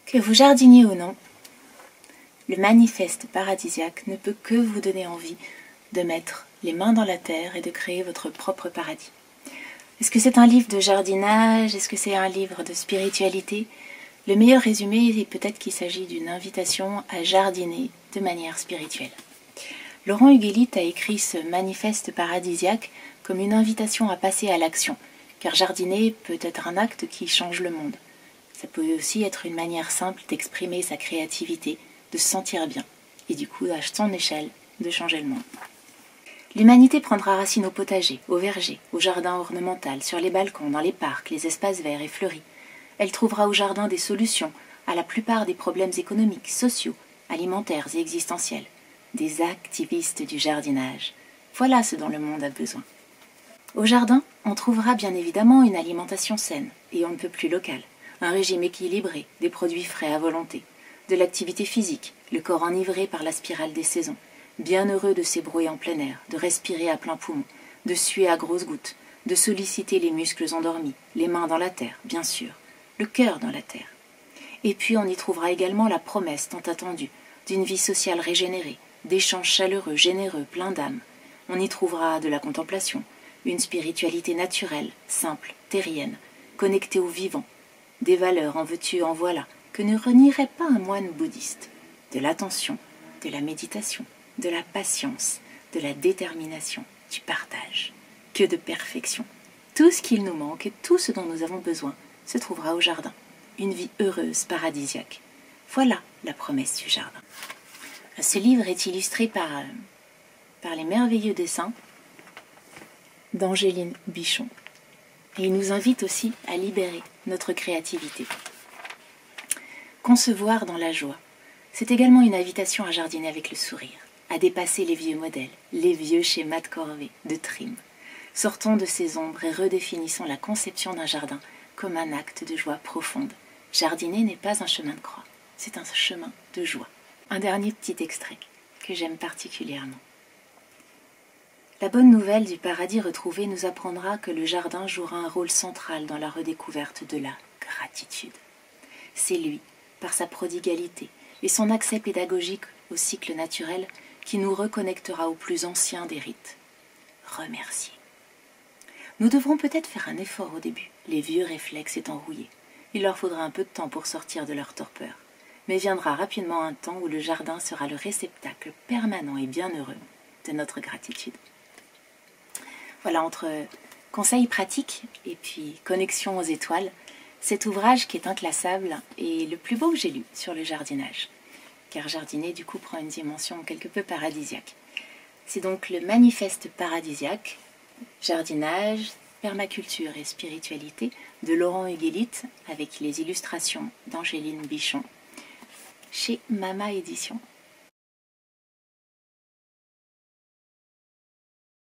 Que vous jardiniez ou non, le manifeste paradisiaque ne peut que vous donner envie de mettre les mains dans la terre et de créer votre propre paradis. Est-ce que c'est un livre de jardinage? Est-ce que c'est un livre de spiritualité? Le meilleur résumé est peut-être qu'il s'agit d'une invitation à jardiner de manière spirituelle. Laurent Huguelite a écrit ce manifeste paradisiaque comme une invitation à passer à l'action, car jardiner peut être un acte qui change le monde. Ça peut aussi être une manière simple d'exprimer sa créativité, de se sentir bien, et du coup, à son échelle, de changer le monde. L'humanité prendra racine au potager, au verger, au jardin ornemental, sur les balcons, dans les parcs, les espaces verts et fleuris. Elle trouvera au jardin des solutions à la plupart des problèmes économiques, sociaux, alimentaires et existentiels. Des activistes du jardinage. Voilà ce dont le monde a besoin. Au jardin, on trouvera bien évidemment une alimentation saine, et on ne peut plus locale, un régime équilibré, des produits frais à volonté, de l'activité physique, le corps enivré par la spirale des saisons, bien heureux de s'ébrouer en plein air, de respirer à plein poumon, de suer à grosses gouttes, de solliciter les muscles endormis, les mains dans la terre, bien sûr, le cœur dans la terre. Et puis on y trouvera également la promesse tant attendue d'une vie sociale régénérée, d'échanges chaleureux, généreux, pleins d'âme. On y trouvera de la contemplation, une spiritualité naturelle, simple, terrienne, connectée au vivant, des valeurs en veux-tu, en voilà, que ne renierait pas un moine bouddhiste, de l'attention, de la méditation, de la patience, de la détermination, du partage. Que de perfection. Tout ce qu'il nous manque et tout ce dont nous avons besoin se trouvera au jardin. Une vie heureuse, paradisiaque. Voilà la promesse du jardin. Ce livre est illustré par les merveilleux dessins d'Angéline Bichon. Et il nous invite aussi à libérer notre créativité. Concevoir dans la joie. C'est également une invitation à jardiner avec le sourire, à dépasser les vieux modèles, les vieux schémas de corvée, de trim. Sortons de ces ombres et redéfinissons la conception d'un jardin comme un acte de joie profonde. Jardiner n'est pas un chemin de croix, c'est un chemin de joie. Un dernier petit extrait que j'aime particulièrement. La bonne nouvelle du paradis retrouvé nous apprendra que le jardin jouera un rôle central dans la redécouverte de la gratitude. C'est lui, par sa prodigalité et son accès pédagogique au cycle naturel, qui nous reconnectera au plus ancien des rites. Remercier. Nous devrons peut-être faire un effort au début, les vieux réflexes étant rouillés. Il leur faudra un peu de temps pour sortir de leur torpeur. Mais viendra rapidement un temps où le jardin sera le réceptacle permanent et bienheureux de notre gratitude. Voilà, entre conseils pratiques et puis connexion aux étoiles, cet ouvrage qui est inclassable est le plus beau que j'ai lu sur le jardinage. Car jardiner, du coup, prend une dimension quelque peu paradisiaque. C'est donc le manifeste paradisiaque, jardinage, permaculture et spiritualité de Laurent Huguelite avec les illustrations d'Angéline Bichon chez Mama Édition.